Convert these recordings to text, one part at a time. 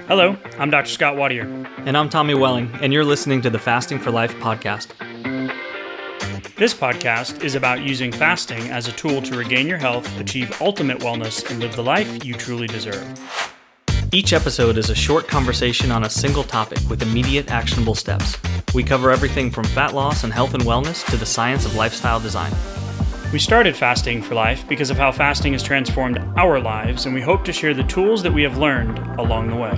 Hello, I'm Dr. Scott Watier. And I'm Tommy Welling, and you're listening to the Fasting for Life podcast. This podcast is about using fasting as a tool to regain your health, achieve ultimate wellness, and live the life you truly deserve. Each episode is a short conversation on a single topic with immediate actionable steps. We cover everything from fat loss and health and wellness to the science of lifestyle design. We started Fasting for Life because of how fasting has transformed our lives, and we hope to share the tools that we have learned along the way.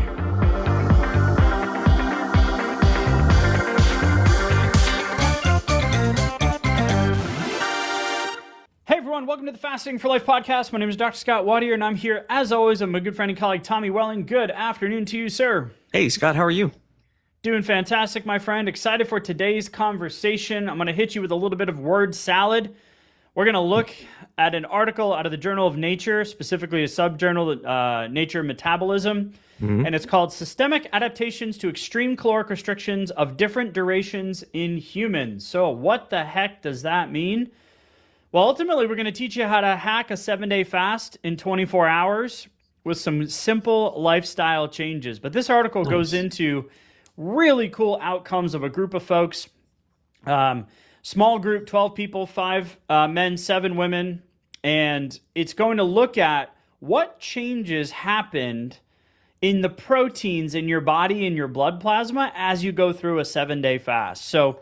Hey everyone, welcome to the Fasting for Life podcast. My name is Dr. Scott Watier, and I'm here, as always, with my good friend and colleague, Tommy Welling. Good afternoon to you, sir. Hey, Scott, how are you? Doing fantastic, my friend. Excited for today's conversation. I'm going to hit you with a little bit of word salad. We're going to look at an article out of the Journal of Nature, specifically a subjournal, Nature Metabolism, and it's called Systemic Adaptations to Extreme Caloric Restrictions of Different Durations in Humans. So what the heck does that mean? Well, ultimately, we're going to teach you how to hack a 7-day fast in 24 hours with some simple lifestyle changes. But this article goes into really cool outcomes of a group of folks. Small group, 12 people, 5 men, 7 women, and it's going to look at what changes happened in the proteins in your body and your blood plasma as you go through a 7-day fast. So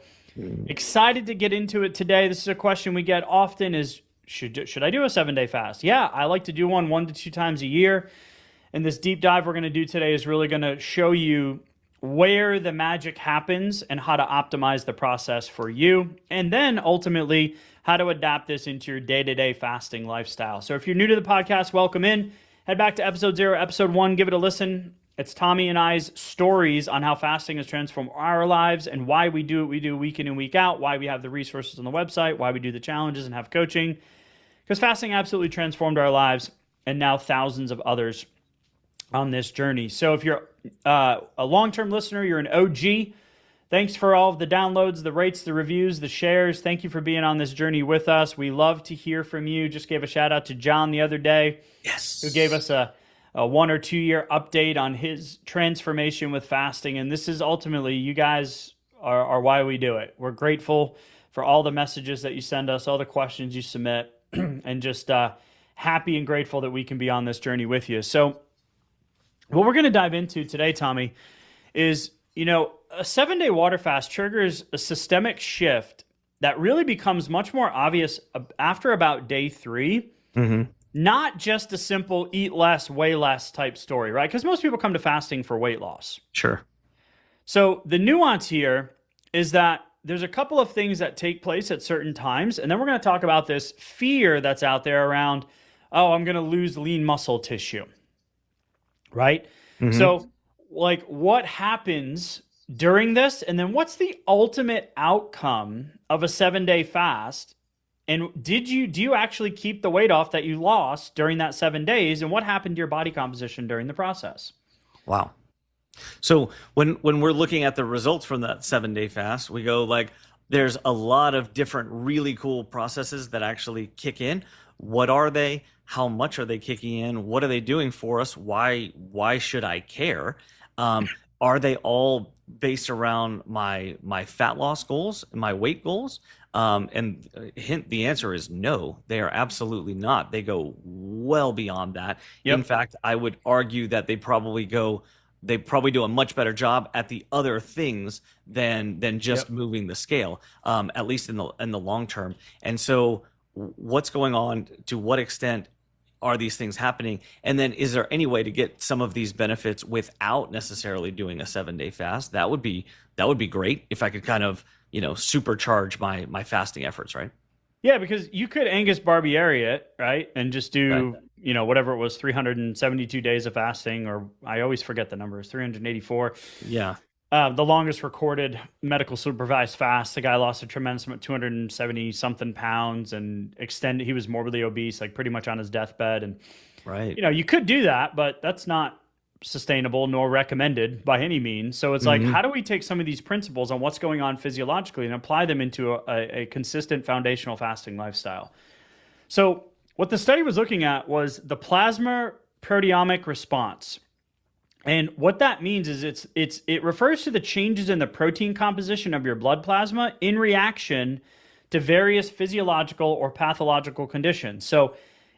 excited to get into it today. This is a question we get often is, should I do a 7-day fast? Yeah, I like to do one to 2 times a year. And this deep dive we're going to do today is really going to show you where the magic happens and how to optimize the process for you, and then ultimately how to adapt this into your day-to-day fasting lifestyle. So if you're new to the podcast, welcome in. Head back to episode 0, episode 1, give it a listen. It's Tommy and I's stories on how fasting has transformed our lives and why we do what we do week in and week out, why we have the resources on the website, why we do the challenges and have coaching, because fasting absolutely transformed our lives and now thousands of others on this journey. So if you're a long-term listener, you're an OG, thanks for all of the downloads, the rates, the reviews, the shares. Thank you for being on this journey with us. We love to hear from you. Just gave a shout out to John the other day, who gave us a 1 or 2 year update on his transformation with fasting. And this is ultimately, you guys are why we do it. We're grateful for all the messages that you send us, all the questions you submit, and just happy and grateful that we can be on this journey with you. So what we're going to dive into today, Tommy, is, a 7-day water fast triggers a systemic shift that really becomes much more obvious after about day 3. Not just a simple eat less, weigh less type story, right? Because most people come to fasting for weight loss. Sure. So the nuance here is that there's a couple of things that take place at certain times, and then we're going to talk about this fear that's out there around, I'm going to lose lean muscle tissue. Right? So, what happens during this? And then what's the ultimate outcome of a 7-day fast? And do you actually keep the weight off that you lost during that 7 days? And what happened to your body composition during the process? Wow. So when we're looking at the results from that 7-day fast, we go there's a lot of different really cool processes that actually kick in. What are they? How much are they kicking in? What are they doing for us? Why should I care? Are they all based around my fat loss goals, my weight goals? And the answer is no, they are absolutely not. They go well beyond that. Yep. In fact, I would argue that they probably do a much better job at the other things than just moving the scale, at least in the long term. And so what's going on? To what extent are these things happening? And then is there any way to get some of these benefits without necessarily doing a 7-day fast? That would be great if I could kind of, supercharge my fasting efforts, right? Yeah, because you could Angus Barbieri it, right? And just do, whatever it was, 372 days of fasting, or I always forget the numbers, 384. Yeah. The longest recorded medical supervised fast. The guy lost a tremendous amount, 270 something pounds, and he was morbidly obese, pretty much on his deathbed. And, right. You could do that, but that's not sustainable nor recommended by any means. So it's how do we take some of these principles on what's going on physiologically and apply them into a consistent foundational fasting lifestyle? So what the study was looking at was the plasma proteomic response. And what that means is it refers to the changes in the protein composition of your blood plasma in reaction to various physiological or pathological conditions. So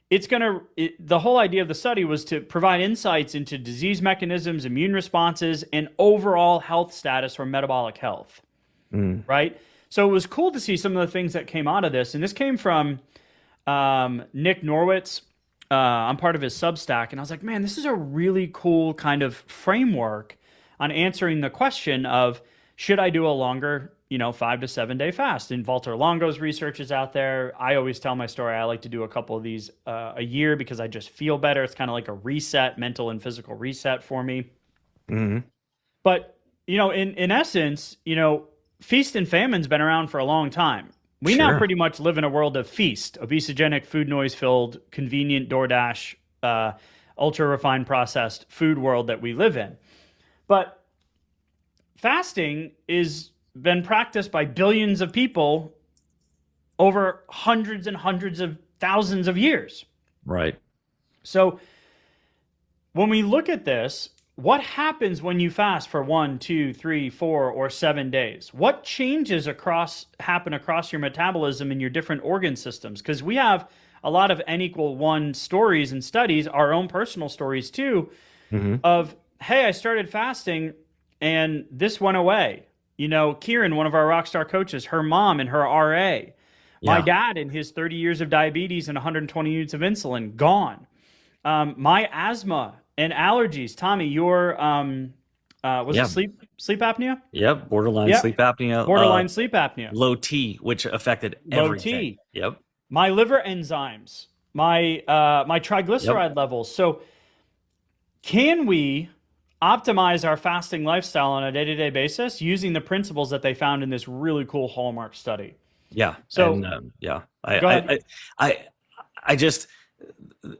the whole idea of the study was to provide insights into disease mechanisms, immune responses, and overall health status or metabolic health, right? So it was cool to see some of the things that came out of this. And this came from Nick Norwitz. I'm part of his Substack, and I was like, man, this is a really cool kind of framework on answering the question of, should I do a longer, 5 to 7 day fast? And Walter Longo's research is out there. I always tell my story. I like to do a couple of these a year because I just feel better. It's kind of like a reset, mental and physical reset for me. Mm-hmm. But, in essence, feast and famine's been around for a long time. We now pretty much live in a world of feast, obesogenic, food noise-filled, convenient DoorDash, ultra-refined processed food world that we live in. But fasting is been practiced by billions of people over hundreds and hundreds of thousands of years. Right. So when we look at this, what happens when you fast for 1, 2, 3, 4, or 7 days? What changes happen across your metabolism and your different organ systems? Because we have a lot of N=1 stories and studies, our own personal stories too, of, hey, I started fasting and this went away. Kieran, one of our rockstar coaches, her mom and her RA. My dad and his 30 years of diabetes and 120 units of insulin, gone. My asthma and allergies. Tommy, your was it sleep apnea? Yep, borderline sleep apnea. Borderline sleep apnea. Low T, which affected everything. Low T. Yep. My liver enzymes, my triglyceride levels. So can we optimize our fasting lifestyle on a day-to-day basis using the principles that they found in this really cool Hallmark study? Yeah. So I just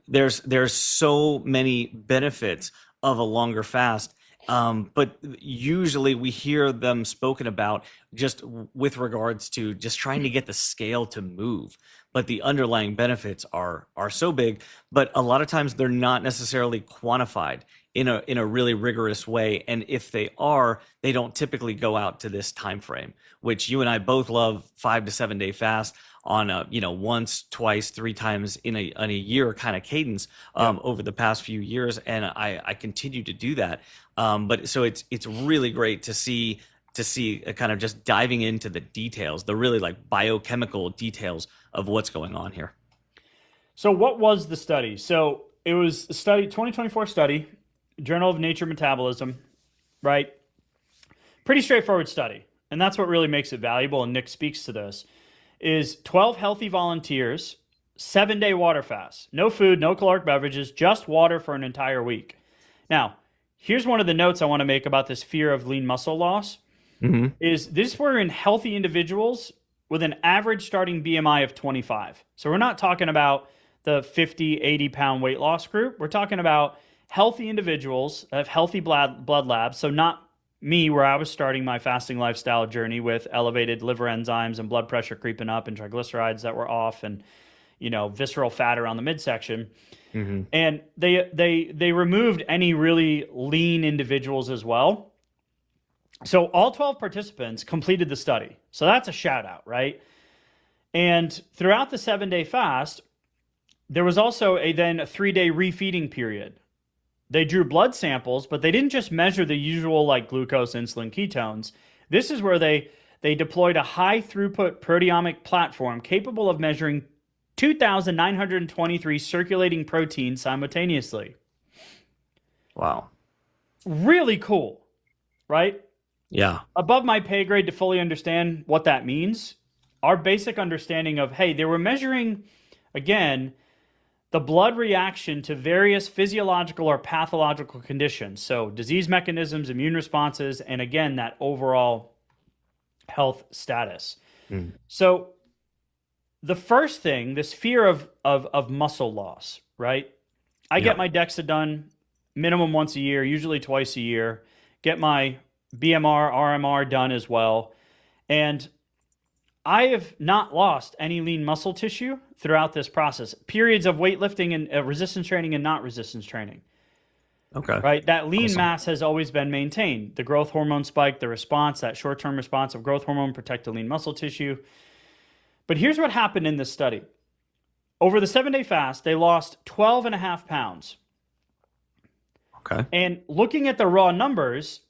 there's so many benefits of a longer fast, but usually we hear them spoken about just with regards to just trying to get the scale to move. But the underlying benefits are so big, but a lot of times they're not necessarily quantified in a really rigorous way. And if they are, they don't typically go out to this time frame, which you and I both love, 5 to 7 day fast on a once, twice, 3 times in a year kind of cadence over the past few years, and I continue to do that. But so it's really great to see a kind of just diving into the details, the really like biochemical details of what's going on here. So what was the study? So it was a study, 2024 study, Journal of Nature Metabolism, right? Pretty straightforward study. And that's what really makes it valuable, and Nick speaks to this, is 12 healthy volunteers, 7-day water fast. No food, no caloric beverages, just water for an entire week. Now, here's one of the notes I want to make about this fear of lean muscle loss. Is this were in healthy individuals with an average starting BMI of 25. So we're not talking about the 50, 80-pound weight loss group. We're talking about healthy individuals that have healthy blood labs. So not me, where I was starting my fasting lifestyle journey with elevated liver enzymes and blood pressure creeping up and triglycerides that were off and, visceral fat around the midsection. And they removed any really lean individuals as well. So all 12 participants completed the study. So that's a shout out, right? And throughout the 7-day fast, there was also a 3-day refeeding period. They drew blood samples, but they didn't just measure the usual like glucose, insulin, ketones. This is where they deployed a high throughput proteomic platform capable of measuring 2,923 circulating proteins simultaneously. Wow. Really cool, right? Yeah. Above my pay grade to fully understand what that means. Our basic understanding of, hey, they were measuring, again, the blood reaction to various physiological or pathological conditions. So disease mechanisms, immune responses, and again, that overall health status. So the first thing, this fear of muscle loss, right? I get my DEXA done minimum once a year, usually twice a year. Get my BMR, RMR done as well. And I have not lost any lean muscle tissue throughout this process. Periods of weightlifting and resistance training and not resistance training. Okay. Right? That lean Awesome. mass has always been maintained. The growth hormone spike, the response, that short-term response of growth hormone protect the lean muscle tissue. But here's what happened in this study. Over the 7-day fast, they lost 12.5 pounds. Okay. And looking at the raw numbers,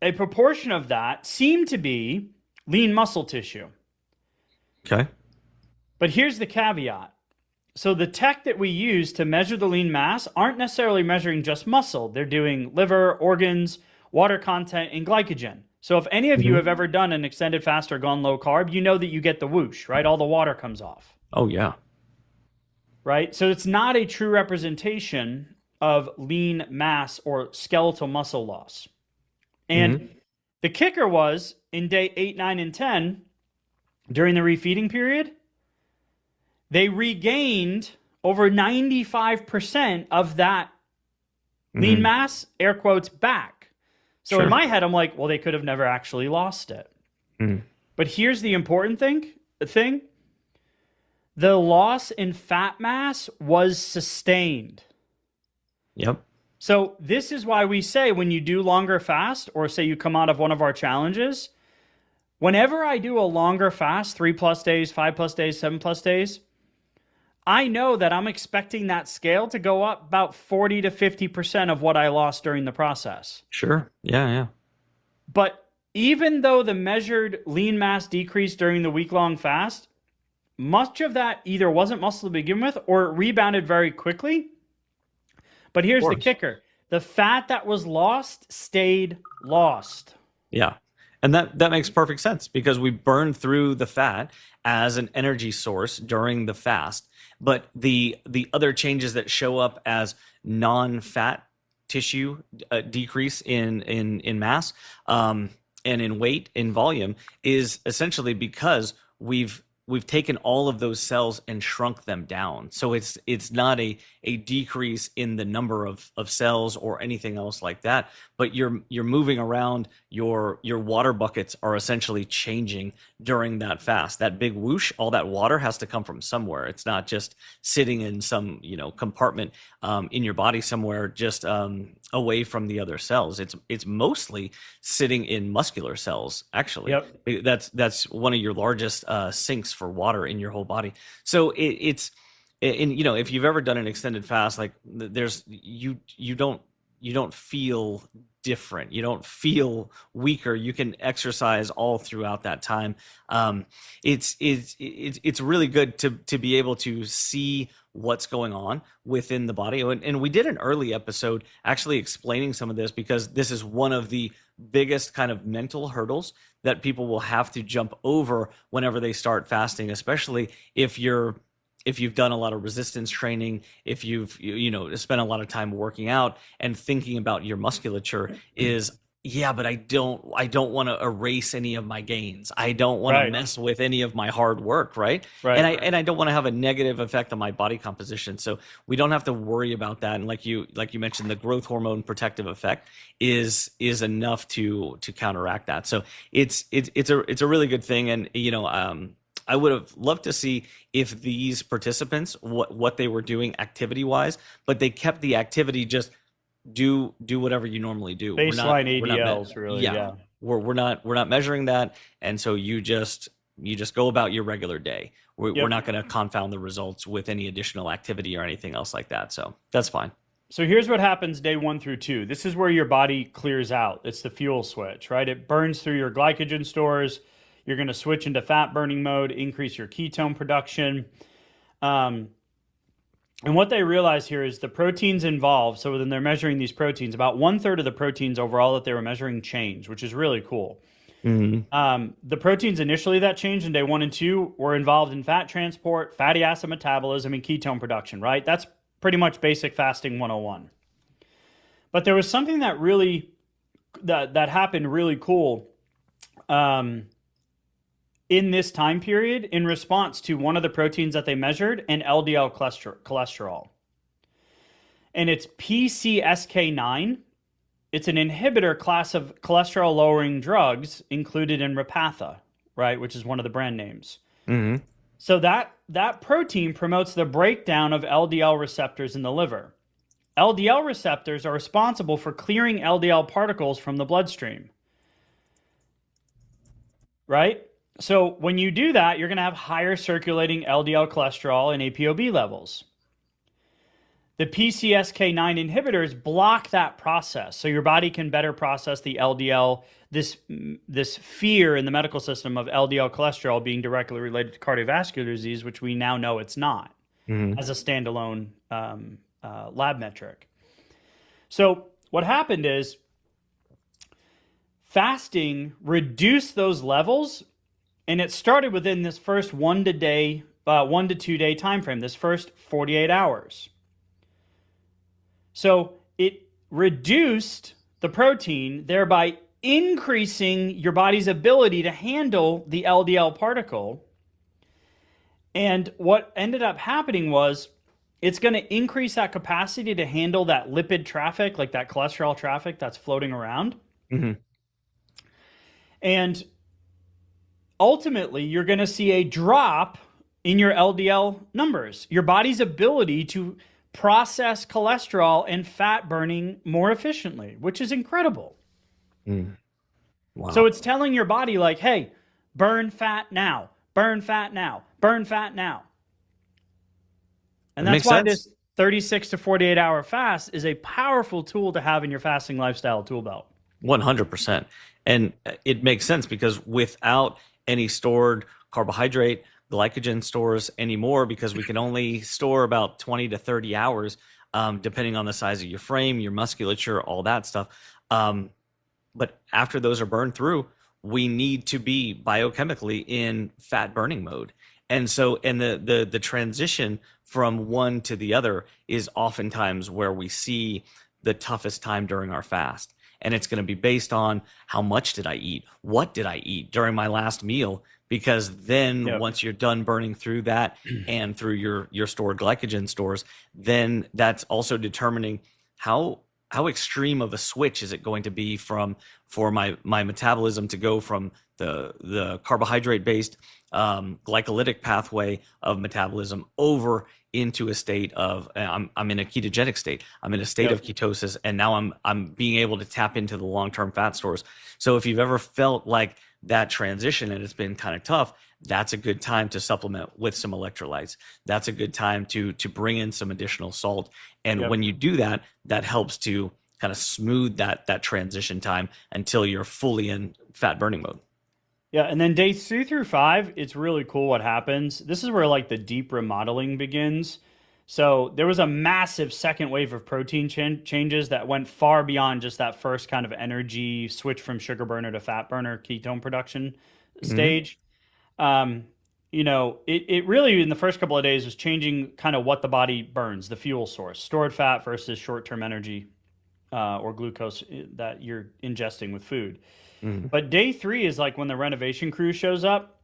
a proportion of that seemed to be lean muscle tissue. Okay. But here's the caveat. So the tech that we use to measure the lean mass aren't necessarily measuring just muscle. They're doing liver, organs, water content, and glycogen. So if any of you have ever done an extended fast or gone low carb, you know that you get the whoosh, right? All the water comes off. Oh, yeah. Right? So it's not a true representation of lean mass or skeletal muscle loss. And the kicker was in day 8, 9, and 10, during the refeeding period, they regained over 95% of that lean mass, air quotes, back. So in my head, I'm like, well, they could have never actually lost it. But here's the important thing. The loss in fat mass was sustained. Yep. So this is why we say when you do longer fast, or say you come out of one of our challenges, whenever I do a longer fast, 3+ days, 5+ days, 7+ days, I know that I'm expecting that scale to go up about 40 to 50% of what I lost during the process. Sure. Yeah. But even though the measured lean mass decreased during the week-long fast, much of that either wasn't muscle to begin with or it rebounded very quickly. But here's the kicker. The fat that was lost stayed lost. Yeah. And that makes perfect sense because we burn through the fat as an energy source during the fast. But the other changes that show up as non-fat tissue decrease in mass and in weight, in volume, is essentially because we've taken all of those cells and shrunk them down. So it's not a decrease in the number of cells or anything else like that, but you're moving around, your water buckets are essentially changing during that fast. That big whoosh, all that water has to come from somewhere. It's not just sitting in some compartment in your body somewhere just away from the other cells. It's mostly sitting in muscular cells, actually. Yep. That's one of your largest sinks for water in your whole body. So it's if you've ever done an extended fast, like there's you don't feel different. You don't feel weaker. You can exercise all throughout that time. It's really good to be able to see what's going on within the body. And we did an early episode actually explaining some of this because this is one of the biggest kind of mental hurdles that people will have to jump over whenever they start fasting, especially if you've done a lot of resistance training, if you've spent a lot of time working out and thinking about your musculature, is but I don't want to erase any of my gains. I don't want to mess with any of my hard work, right? And I don't want to have a negative effect on my body composition. So we don't have to worry about that. And like you mentioned, the growth hormone protective effect is enough to counteract that. So it's a really good thing. And I would have loved to see if these participants, what they were doing activity-wise, but they kept the activity just do whatever you normally do. Baseline ADLs, really. Yeah. We're not measuring that, and so you just go about your regular day. We're not going to confound the results with any additional activity or anything else like that. So that's fine. So here's what happens day 1 through 2. This is where your body clears out. It's the fuel switch, right? It burns through your glycogen stores. You're going to switch into fat burning mode, increase your ketone production. And what they realize here is the proteins involved. So when they're measuring these proteins, about 1/3 of the proteins overall that they were measuring changed, which is really cool. The proteins initially that changed in day 1 and 2 were involved in fat transport, fatty acid metabolism, and ketone production, right? That's pretty much basic fasting 101. But there was something that really, that happened really cool in this time period in response to one of the proteins that they measured, and LDL cholesterol. And it's PCSK9. It's an inhibitor class of cholesterol-lowering drugs included in Repatha, right? Which is one of the brand names. Mm-hmm. So that protein promotes the breakdown of LDL receptors in the liver. LDL receptors are responsible for clearing LDL particles from the bloodstream, right? So when you do that, you're going to have higher circulating LDL cholesterol and ApoB levels. The PCSK9 inhibitors block that process, so your body can better process the LDL, this fear in the medical system of LDL cholesterol being directly related to cardiovascular disease, which we now know it's not, as a standalone lab metric. So what happened is fasting reduced those levels, and it started within this first 1 to 2 day time frame, this first 48 hours. So it reduced the protein, thereby increasing your body's ability to handle the LDL particle. And what ended up happening was it's going to increase that capacity to handle that lipid traffic, like that cholesterol traffic that's floating around. Mm-hmm. And ultimately, you're going to see a drop in your LDL numbers, your body's ability to process cholesterol and fat burning more efficiently, which is incredible. Wow. So it's telling your body like, hey, burn fat now, burn fat now, burn fat now. And that's why this 36 to 48 hour fast is a powerful tool to have in your fasting lifestyle tool belt. 100%. And it makes sense because without any stored carbohydrate, glycogen stores anymore, because we can only store about 20 to 30 hours, depending on the size of your frame, your musculature, all that stuff. But after those are burned through, we need to be biochemically in fat burning mode. And so, and the transition from one to the other is oftentimes where we see the toughest time during our fast. And it's going to be based on how much did I eat? What did I eat during my last meal? Because then once you're done burning through that and through your stored glycogen stores, then that's also determining how extreme of a switch is it going to be for my metabolism to go from the carbohydrate based glycolytic pathway of metabolism over into a state of I'm in a ketogenic state. I'm in a state of ketosis, and now I'm being able to tap into the long-term fat stores. So if you've ever felt like that transition and it's been kind of tough, that's a good time to supplement with some electrolytes. That's a good time to bring in some additional salt. And when you do that, that helps to kind of smooth that transition time until you're fully in fat burning mode. Yeah, and then day 3 through 5, it's really cool what happens. This is where like the deep remodeling begins. So there was a massive second wave of protein changes that went far beyond just that first kind of energy switch from sugar burner to fat burner ketone production stage. You know, it really in the first couple of days was changing kind of what the body burns, the fuel source, stored fat versus short-term energy or glucose that you're ingesting with food. But day 3 is like when the renovation crew shows up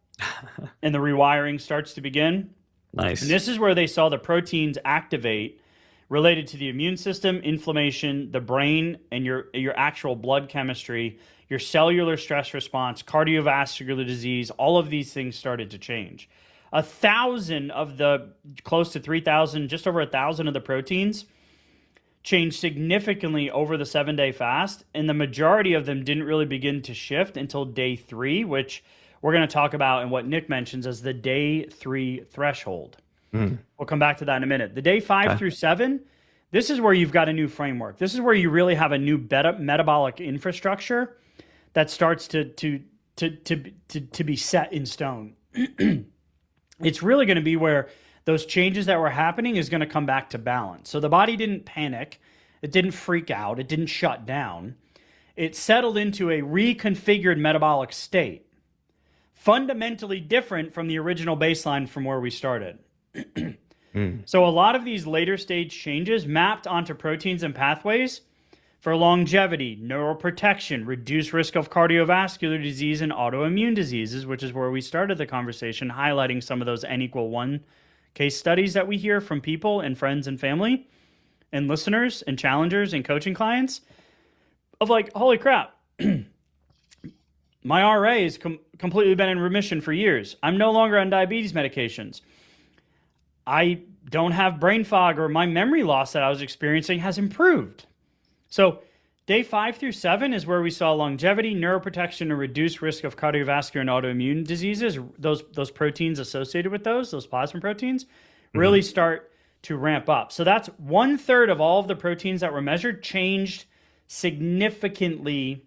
and the rewiring starts to begin. Nice. And this is where they saw the proteins activate related to the immune system, inflammation, the brain, and your actual blood chemistry, your cellular stress response, cardiovascular disease. All of these things started to change. 1,000 of the close to 3,000, just over 1,000 of the proteins changed significantly over the 7-day fast, and the majority of them didn't really begin to shift until day 3, which we're going to talk about and what Nick mentions as the day 3 threshold. We'll come back to that in a minute. The day 5 through 7, this is where you've got a new framework. This is where you really have a new metabolic infrastructure that starts to be set in stone. It's really going to be where those changes that were happening is going to come back to balance. So the body didn't panic. It didn't freak out. It didn't shut down. It settled into a reconfigured metabolic state, fundamentally different from the original baseline from where we started. So a lot of these later stage changes mapped onto proteins and pathways for longevity, neuroprotection, reduced risk of cardiovascular disease and autoimmune diseases, which is where we started the conversation, highlighting some of those N=1 case studies that we hear from people and friends and family and listeners and challengers and coaching clients of like, holy crap, My RA has completely been in remission for years. I'm no longer on diabetes medications. I don't have brain fog, or my memory loss that I was experiencing has improved. So day 5 through 7 is where we saw longevity, neuroprotection, and reduced risk of cardiovascular and autoimmune diseases. Those proteins associated with those plasma proteins, really start to ramp up. So that's 1/3 of all of the proteins that were measured changed significantly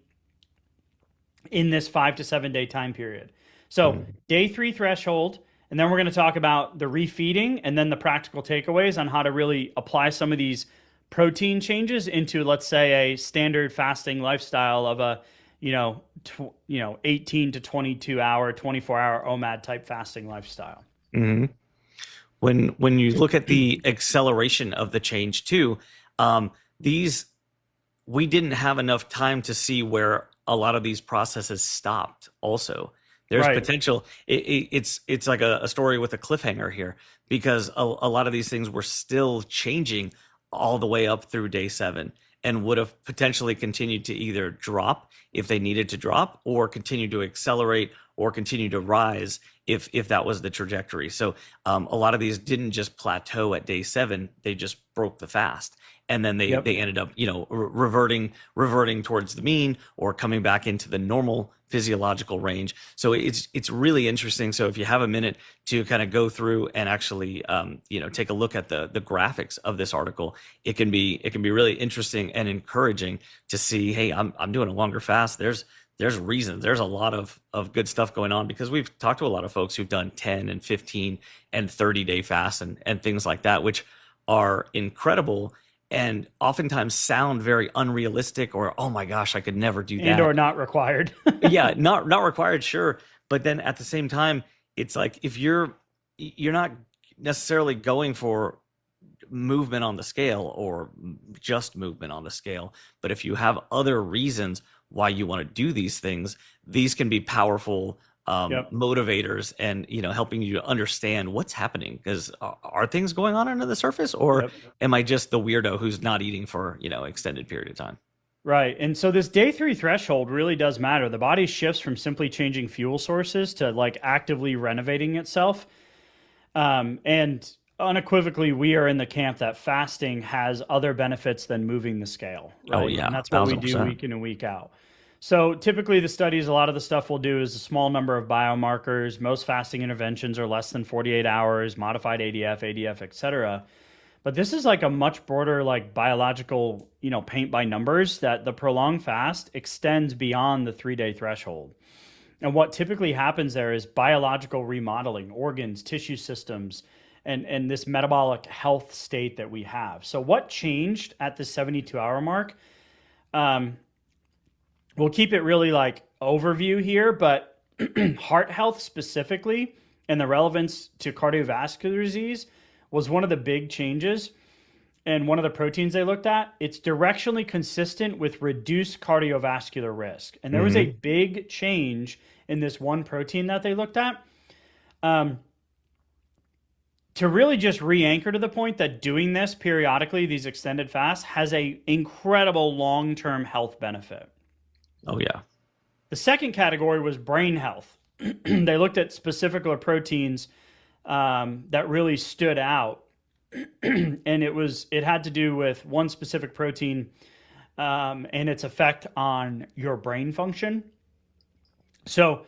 in this 5 to 7 day time period. So day 3 threshold, and then we're going to talk about the refeeding and then the practical takeaways on how to really apply some of these protein changes into, let's say, a standard fasting lifestyle of a 18 to 22 hour, 24-hour OMAD type fasting lifestyle. Mm-hmm. When you look at the acceleration of the change too, we didn't have enough time to see where a lot of these processes stopped. Also, there's potential. It's like a story with a cliffhanger here, because a lot of these things were still changing all the way up through day 7, and would have potentially continued to either drop if they needed to drop, or continue to accelerate, or continue to rise if that was the trajectory. So a lot of these didn't just plateau at day 7; they just broke the fast, and then they ended up reverting towards the mean, or coming back into the normal physiological range. So it's really interesting. So if you have a minute to kind of go through and actually take a look at the graphics of this article, it can be really interesting and encouraging to see, hey, I'm doing a longer fast. There's reasons. There's a lot of good stuff going on, because we've talked to a lot of folks who've done 10 and 15 and 30-day fasts and things like that, which are incredible and oftentimes sound very unrealistic, or, oh my gosh, I could never do that. And or not required. Yeah, not required, sure. But then at the same time, it's like, if you're not necessarily going for movement on the scale, or just movement on the scale, but if you have other reasons why you want to do these things, these can be powerful motivators, and helping you to understand what's happening. Because are things going on under the surface, or am I just the weirdo who's not eating for extended period of time? Right. And so this day 3 threshold really does matter. The body shifts from simply changing fuel sources to like actively renovating itself. And unequivocally, we are in the camp that fasting has other benefits than moving the scale. Right? Oh yeah, and that's what 1000%. we do week in and week out. So typically the studies, a lot of the stuff we'll do is a small number of biomarkers. Most fasting interventions are less than 48 hours, modified ADF, et cetera. But this is like a much broader, like biological, paint by numbers, that the prolonged fast extends beyond the 3-day threshold. And what typically happens there is biological remodeling, organs, tissue systems, and this metabolic health state that we have. So what changed at the 72-hour mark? We'll keep it really like overview here, but heart health specifically, and the relevance to cardiovascular disease, was one of the big changes. And one of the proteins they looked at, it's directionally consistent with reduced cardiovascular risk. And there was a big change in this one protein that they looked at. To really just re-anchor to the point that doing this periodically, these extended fasts, has a incredible long-term health benefit. Oh yeah. The second category was brain health. They looked at specific proteins that really stood out, and it had to do with one specific protein and its effect on your brain function. So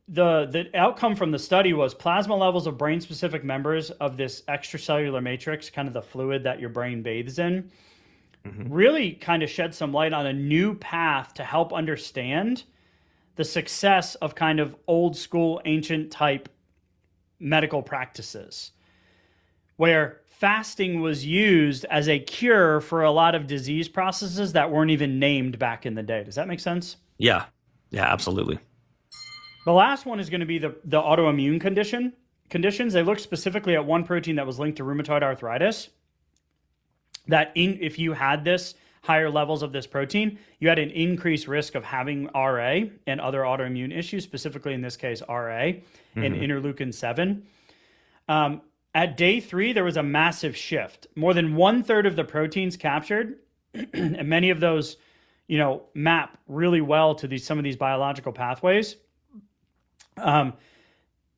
the outcome from the study was plasma levels of brain-specific members of this extracellular matrix, kind of the fluid that your brain bathes in, really kind of shed some light on a new path to help understand the success of kind of old school, ancient type medical practices, where fasting was used as a cure for a lot of disease processes that weren't even named back in the day. Does that make sense? Yeah, absolutely. The last one is going to be the autoimmune conditions. They looked specifically at one protein that was linked to rheumatoid arthritis, that if you had this higher levels of this protein, you had an increased risk of having RA and other autoimmune issues, specifically in this case, RA and interleukin 7. At day 3, there was a massive shift. More than 1/3 of the proteins captured, and many of those map really well to some of these biological pathways.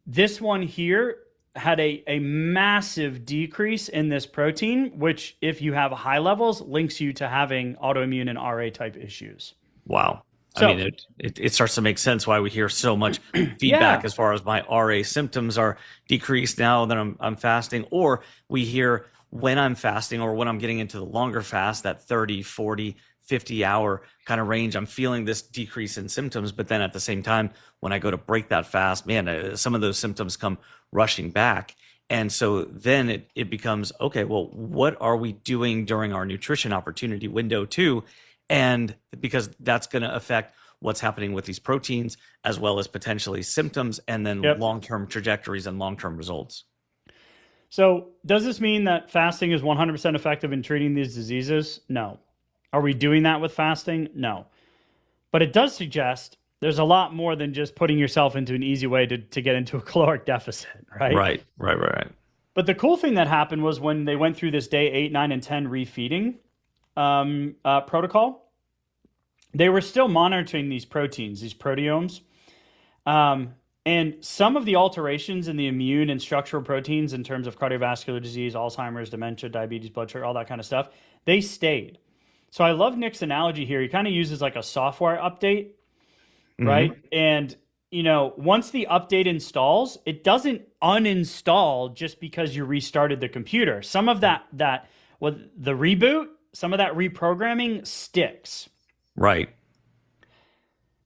This one here had a massive decrease in this protein, which, if you have high levels, links you to having autoimmune and RA type issues. Wow. So, I mean, it starts to make sense why we hear so much feedback yeah. as far as my RA symptoms are decreased now that I'm fasting, or we hear when I'm fasting or when I'm getting into the longer fast, that 30, 40, 50 hour kind of range, I'm feeling this decrease in symptoms. But then at the same time, when I go to break that fast, man, some of those symptoms come rushing back. And so then it becomes, okay, well, what are we doing during our nutrition opportunity window too? And because that's going to affect what's happening with these proteins, as well as potentially symptoms, and then long-term trajectories and long-term results. So does this mean that fasting is 100% effective in treating these diseases? No. Are we doing that with fasting? No. But it does suggest there's a lot more than just putting yourself into an easy way to get into a caloric deficit, right? Right. But the cool thing that happened was when they went through this day 8, 9, and 10 refeeding protocol, they were still monitoring these proteins, these proteomes. And some of the alterations in the immune and structural proteins in terms of cardiovascular disease, Alzheimer's, dementia, diabetes, blood sugar, all that kind of stuff, they stayed. So I love Nick's analogy here. He kind of uses like a software update, right? And, once the update installs, it doesn't uninstall just because you restarted the computer. Some of the reboot, some of that reprogramming sticks. Right.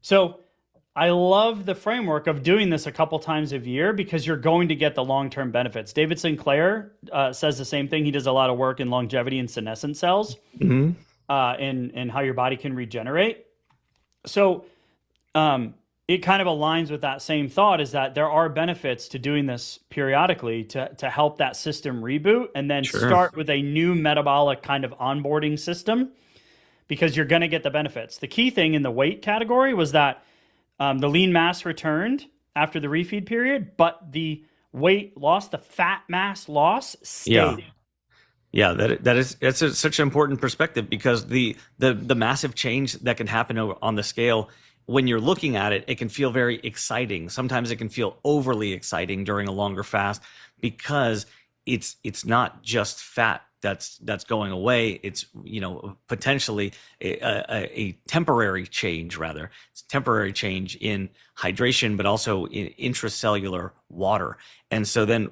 So I love the framework of doing this a couple times a year because you're going to get the long-term benefits. David Sinclair says the same thing. He does a lot of work in longevity and senescent cells and how your body can regenerate. So it kind of aligns with that same thought, is that there are benefits to doing this periodically to help that system reboot and then start with a new metabolic kind of onboarding system, because you're going to get the benefits. The key thing in the weight category was that the lean mass returned after the refeed period, but the weight loss, the fat mass loss, stayed. Yeah, that's such an important perspective, because the massive change that can happen on the scale, when you're looking at it, it can feel very exciting. Sometimes it can feel overly exciting during a longer fast, because it's not just fat that's going away. It's potentially a temporary change. Rather, it's a temporary change in hydration, but also in intracellular water. And so then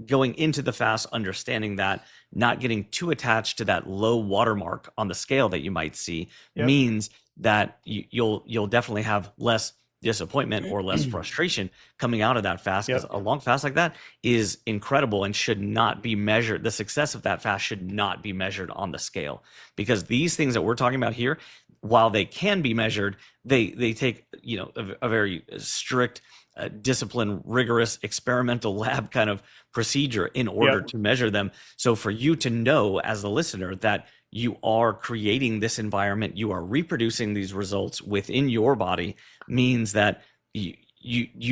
going into the fast, understanding that, not getting too attached to that low watermark on the scale that you might see, means that you'll definitely have less disappointment or less frustration coming out of that fast, because a long fast like that is incredible and should not be measured. The success of that fast should not be measured on the scale, because these things that we're talking about here, while they can be measured, they take a very strict, disciplined, rigorous experimental lab kind of procedure in order to measure them. So for you to know as the listener that you are creating this environment, you are reproducing these results within your body, means that you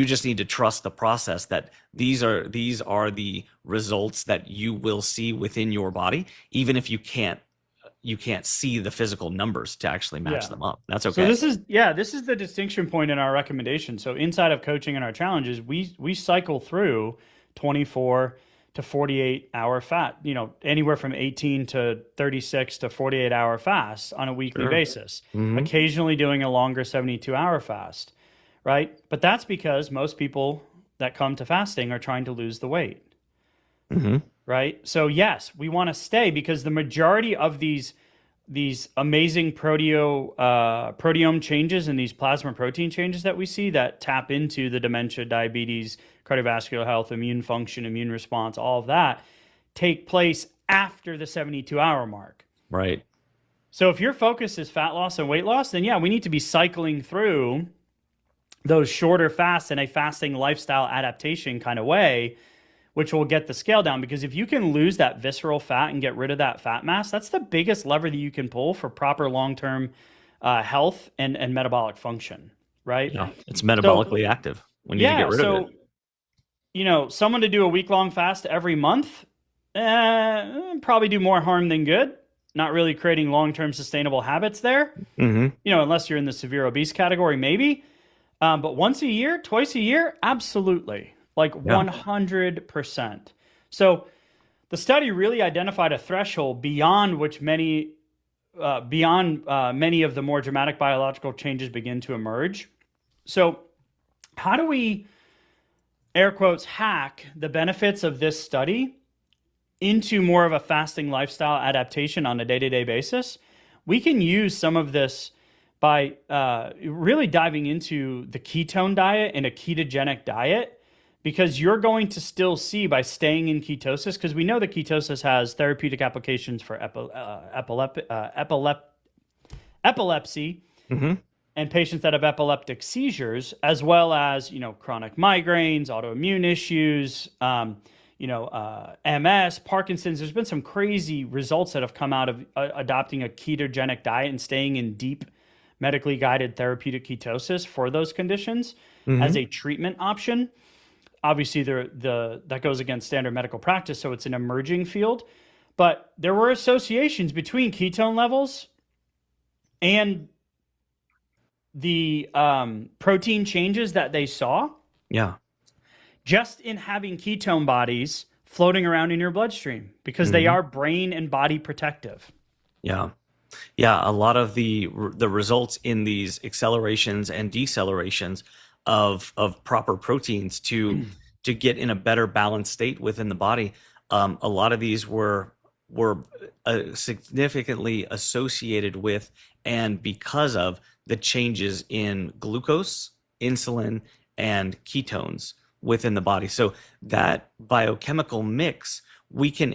just need to trust the process, that these are the results that you will see within your body, even if you can't see the physical numbers to actually match them up. That's okay. So this is the distinction point in our recommendation. So inside of coaching and our challenges, we cycle through 24 to 48 hour fat, anywhere from 18 to 36 to 48 hour fast on a weekly basis, occasionally doing a longer 72 hour fast, right? But that's because most people that come to fasting are trying to lose the weight, right? So yes, we want to stay, because the majority of these amazing proteome changes and these plasma protein changes that we see that tap into the dementia, diabetes, cardiovascular health, immune function, immune response, all of that take place after the 72-hour mark. Right. So if your focus is fat loss and weight loss, then we need to be cycling through those shorter fasts in a fasting lifestyle adaptation kind of way, which will get the scale down. Because if you can lose that visceral fat and get rid of that fat mass, that's the biggest lever that you can pull for proper long-term health and metabolic function, right? Yeah, it's metabolically active when you get rid of it. Someone to do a week-long fast every month, probably do more harm than good. not really creating long-term sustainable habits there. Hmm. You know, unless you're in the severe obese category, maybe. But once a year, twice a year, absolutely, like Yeah. 100%. So the study really identified a threshold beyond which many of the more dramatic biological changes begin to emerge. So how do we, air quotes, hack the benefits of this study into more of a fasting lifestyle adaptation on a day-to-day basis? We can use some of this by really diving into the ketone diet and a ketogenic diet, because you're going to still see, by staying in ketosis, because we know that ketosis has therapeutic applications for epilepsy Hmm. and patients that have epileptic seizures, as well as, you know, chronic migraines, autoimmune issues, MS, Parkinson's. There's been some crazy results that have come out of adopting a ketogenic diet and staying in deep medically guided therapeutic ketosis for those conditions as a treatment option. Obviously, that goes against standard medical practice, so it's an emerging field. But there were associations between ketone levels and the protein changes that they saw Yeah. just in having ketone bodies floating around in your bloodstream, because they are brain and body protective. Yeah. Yeah, a lot of the results in these accelerations and decelerations of proper proteins to get in a better balanced state within the body. A lot of these were significantly associated with and because of the changes in glucose, insulin, and ketones within the body. So that biochemical mix, we can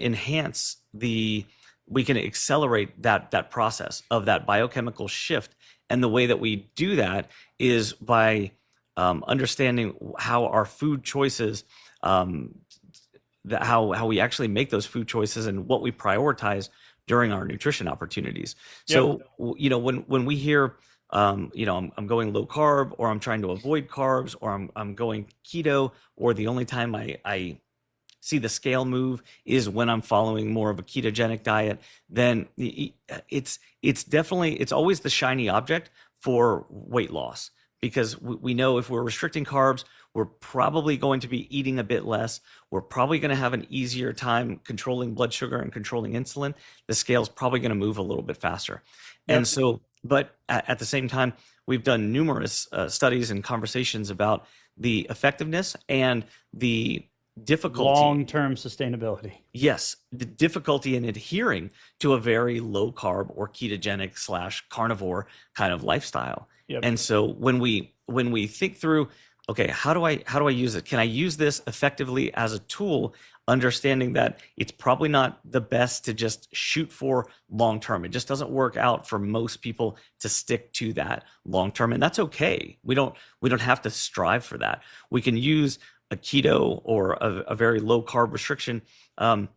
accelerate that process of that biochemical shift. And the way that we do that is by understanding how our food choices, how we actually make those food choices and what we prioritize during our nutrition opportunities. So, you know, when we hear, you know, I'm going low carb, or I'm trying to avoid carbs, or I'm going keto, or the only time I see the scale move is when I'm following more of a ketogenic diet, then it's definitely, it's always the shiny object for weight loss, because we know if we're restricting carbs, we're probably going to be eating a bit less. We're probably going to have an easier time controlling blood sugar and controlling insulin. The scale's probably going to move a little bit faster. Yep. And so, but at the same time, we've done numerous studies and conversations about the effectiveness and the difficulty, long-term sustainability. yes, the difficulty in adhering to a very low carb or ketogenic / carnivore kind of lifestyle. Yep. And so when we think through, okay, how do I use it? Can I use this effectively as a tool, understanding that it's probably not the best to just shoot for long term. It just doesn't work out for most people to stick to that long term, and that's okay. We don't have to strive for that. We can use a keto or a very low carb restriction kind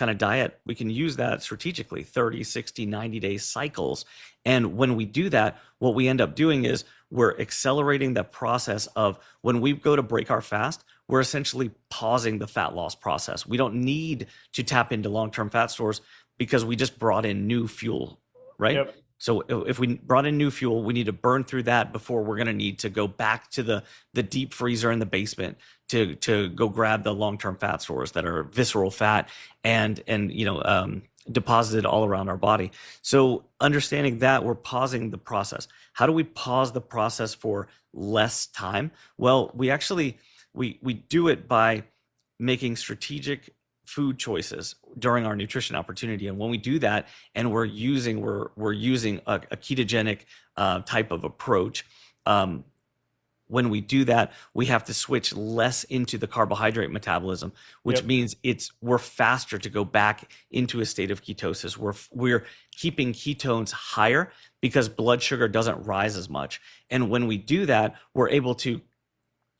of diet. We can use that strategically, 30, 60, 90-day cycles. And when we do that, what we end up doing is we're accelerating the process of, when we go to break our fast, we're essentially pausing the fat loss process. We don't need to tap into long-term fat stores because we just brought in new fuel, right? Yep. So if we brought in new fuel, we need to burn through that before we're going to need to go back to the deep freezer in the basement to go grab the long-term fat stores that are visceral fat and deposited all around our body. So understanding that, we're pausing the process. How do we pause the process for less time? Well, we actually we do it by making strategic food choices during our nutrition opportunity. And when we do that, and we're using a ketogenic type of approach, when we do that, we have to switch less into the carbohydrate metabolism, which means we're faster to go back into a state of ketosis. We're keeping ketones higher because blood sugar doesn't rise as much. And when we do that, we're able to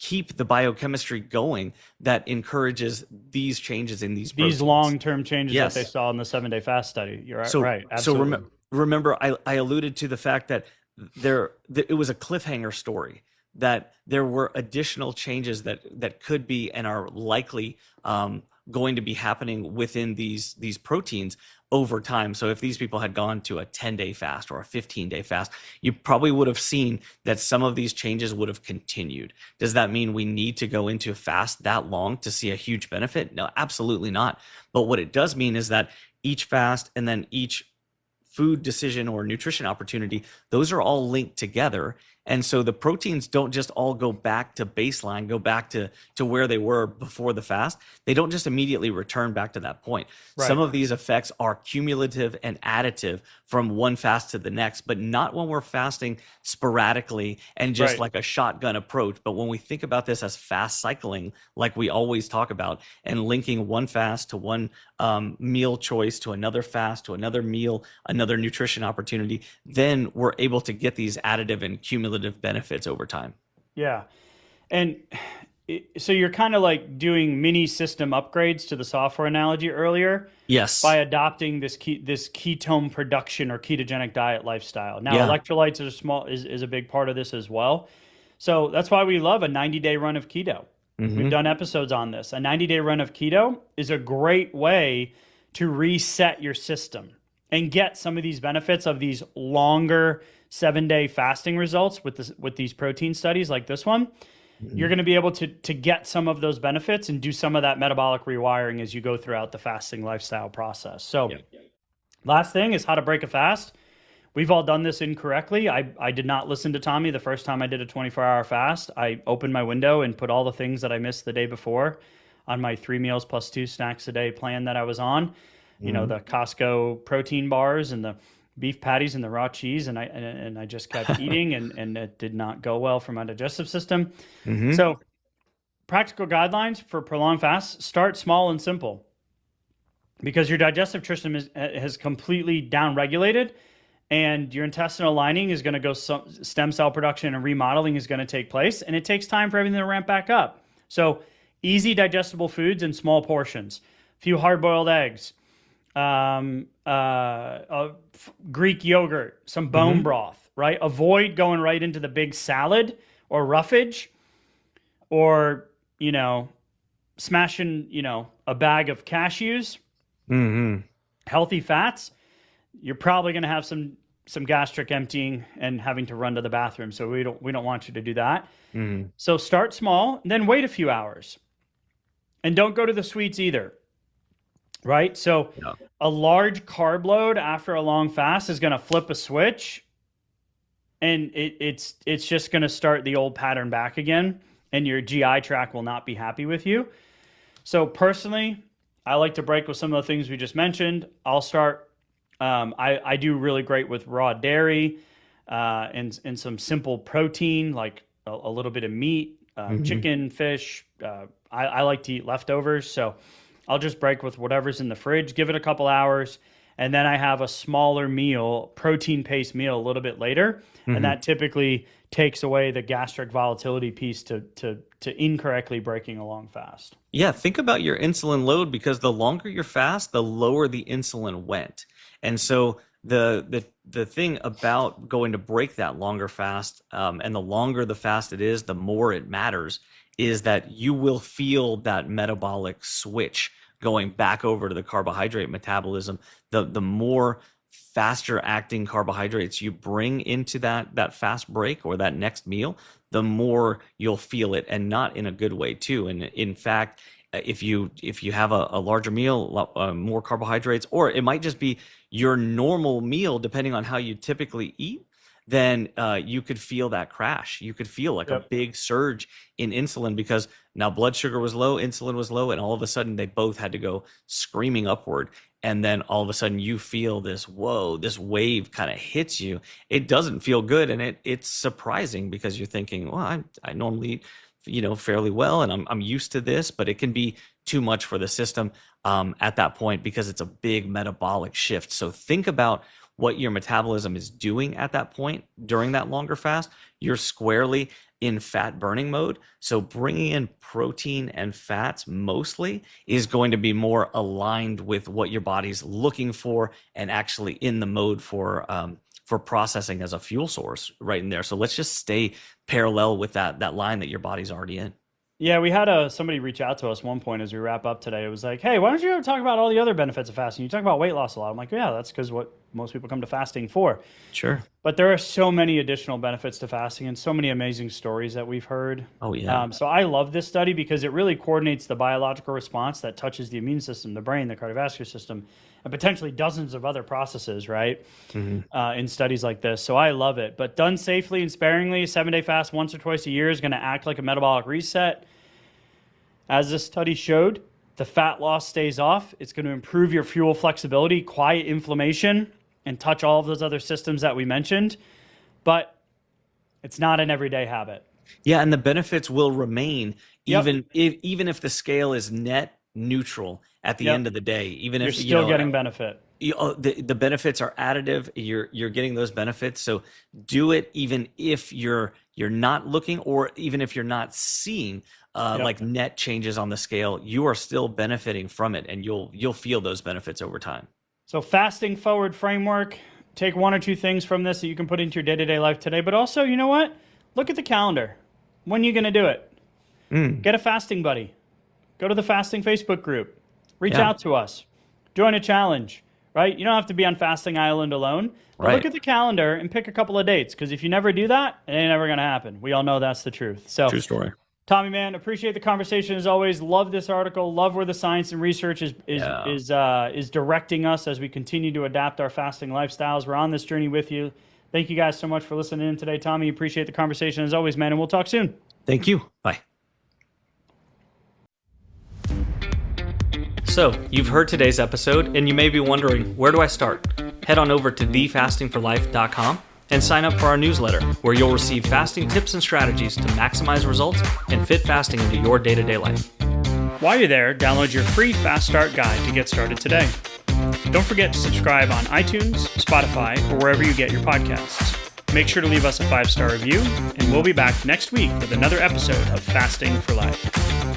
keep the biochemistry going that encourages these changes in these proteins. These long-term changes Yes. that they saw in the 7-day fast study. You're right. So, Right. Absolutely. So remember, I alluded to the fact that it was a cliffhanger story, that there were additional changes that could be and are likely going to be happening within these proteins over time. So if these people had gone to a 10-day fast or a 15-day fast, you probably would have seen that some of these changes would have continued. Does that mean we need to go into a fast that long to see a huge benefit? No, absolutely not. But what it does mean is that each fast and then each food decision or nutrition opportunity, those are all linked together. And so the proteins don't just all go back to baseline, go back to where they were before the fast. They don't just immediately return back to that point. Right. Some of these effects are cumulative and additive from one fast to the next, but not when we're fasting sporadically and just like a shotgun approach. But when we think about this as fast cycling, like we always talk about, and linking one fast to one meal choice to another fast to another meal, another nutrition opportunity, then we're able to get these additive and cumulative benefits over time. Yeah. And so you're kind of like doing mini system upgrades to the software analogy earlier. Yes. By adopting this ketone production or ketogenic diet lifestyle. Now, electrolytes is a big part of this as well. So that's why we love a 90-day run of keto. Mm-hmm. We've done episodes on this. A 90-day run of keto is a great way to reset your system and get some of these benefits of these longer 7-day fasting results with these protein studies like this one. Mm-hmm. You're going to be able to get some of those benefits and do some of that metabolic rewiring as you go throughout the fasting lifestyle process. So last thing is how to break a fast. We've all done this incorrectly. I did not listen to Tommy the first time I did a 24-hour fast. I opened my window and put all the things that I missed the day before on my 3 meals plus 2 snacks a day plan that I was on. You know, the Costco protein bars and the beef patties and the raw cheese, and I just kept eating, and it did not go well for my digestive system. Mm-hmm. So practical guidelines for prolonged fasts: start small and simple, because your digestive system has completely downregulated, and your intestinal lining is going to go, stem cell production and remodeling is going to take place, and it takes time for everything to ramp back up. So easy digestible foods in small portions, a few hard-boiled eggs, Greek yogurt, some bone broth, right? Avoid going right into the big salad or roughage, or, smashing, a bag of cashews, healthy fats. You're probably going to have some gastric emptying and having to run to the bathroom. So we don't want you to do that. Mm-hmm. So start small, then wait a few hours, and don't go to the sweets either. Right? So a large carb load after a long fast is going to flip a switch, and it's just going to start the old pattern back again, and your GI tract will not be happy with you. So personally, I like to break with some of the things we just mentioned. I'll start, I do really great with raw dairy and some simple protein, like a little bit of meat, chicken, fish. I like to eat leftovers, so I'll just break with whatever's in the fridge, give it a couple hours, and then I have a smaller meal, protein-paced meal a little bit later, and that typically takes away the gastric volatility piece to incorrectly breaking a long fast. Yeah, think about your insulin load, because the longer your fast, the lower the insulin went. And so the thing about going to break that longer fast, and the longer the fast it is, the more it matters, is that you will feel that metabolic switch going back over to the carbohydrate metabolism. The more faster acting carbohydrates you bring into that fast break or that next meal, the more you'll feel it, and not in a good way too. And in fact, if you have a larger meal, more carbohydrates, or it might just be your normal meal, depending on how you typically eat, then you could feel that crash. You could feel like a big surge in insulin, because now blood sugar was low, insulin was low, and all of a sudden they both had to go screaming upward. And then all of a sudden you feel this wave kind of hits you. It doesn't feel good, and it's surprising, because you're thinking, well, I normally eat, fairly well, and I'm used to this, but it can be too much for the system at that point, because it's a big metabolic shift. So think about what your metabolism is doing at that point during that longer fast. You're squarely in fat burning mode. So bringing in protein and fats mostly is going to be more aligned with what your body's looking for, and actually in the mode for processing as a fuel source right in there. So let's just stay parallel with that line that your body's already in. Yeah, we had somebody reach out to us one point as we wrap up today. It was like, hey, why don't you ever talk about all the other benefits of fasting? You talk about weight loss a lot. I'm like, yeah, that's because what most people come to fasting for. Sure. But there are so many additional benefits to fasting and so many amazing stories that we've heard. Oh, yeah. So I love this study because it really coordinates the biological response that touches the immune system, the brain, the cardiovascular system, and potentially dozens of other processes, right? In studies like this. So I love it. But done safely and sparingly, a 7-day fast once or twice a year is going to act like a metabolic reset. As this study showed, the fat loss stays off. It's going to improve your fuel flexibility, quiet inflammation, and touch all of those other systems that we mentioned. But it's not an everyday habit. Yeah, and the benefits will remain even if the scale is net neutral at the end of the day. Even You're if still getting benefit. The benefits are additive. You're getting those benefits. So do it even if you're not looking, or even if you're not seeing like net changes on the scale. You are still benefiting from it, and you'll feel those benefits over time. So fasting forward framework. Take one or two things from this that you can put into your day-to-day life today. But also, you know what? Look at the calendar. When are you going to do it? Get a fasting buddy. Go to the fasting Facebook group. Reach out to us. Join a challenge, right? You don't have to be on Fasting Island alone. But look at the calendar and pick a couple of dates, because if you never do that, it ain't never going to happen. We all know that's the truth. So, true story. Tommy, man, appreciate the conversation as always. Love this article. Love where the science and research is directing us as we continue to adapt our fasting lifestyles. We're on this journey with you. Thank you guys so much for listening in today, Tommy. Appreciate the conversation as always, man, and we'll talk soon. Thank you. Bye. So, you've heard today's episode, and you may be wondering, where do I start? Head on over to thefastingforlife.com and sign up for our newsletter, where you'll receive fasting tips and strategies to maximize results and fit fasting into your day-to-day life. While you're there, download your free Fast Start guide to get started today. Don't forget to subscribe on iTunes, Spotify, or wherever you get your podcasts. Make sure to leave us a 5-star review, and we'll be back next week with another episode of Fasting for Life.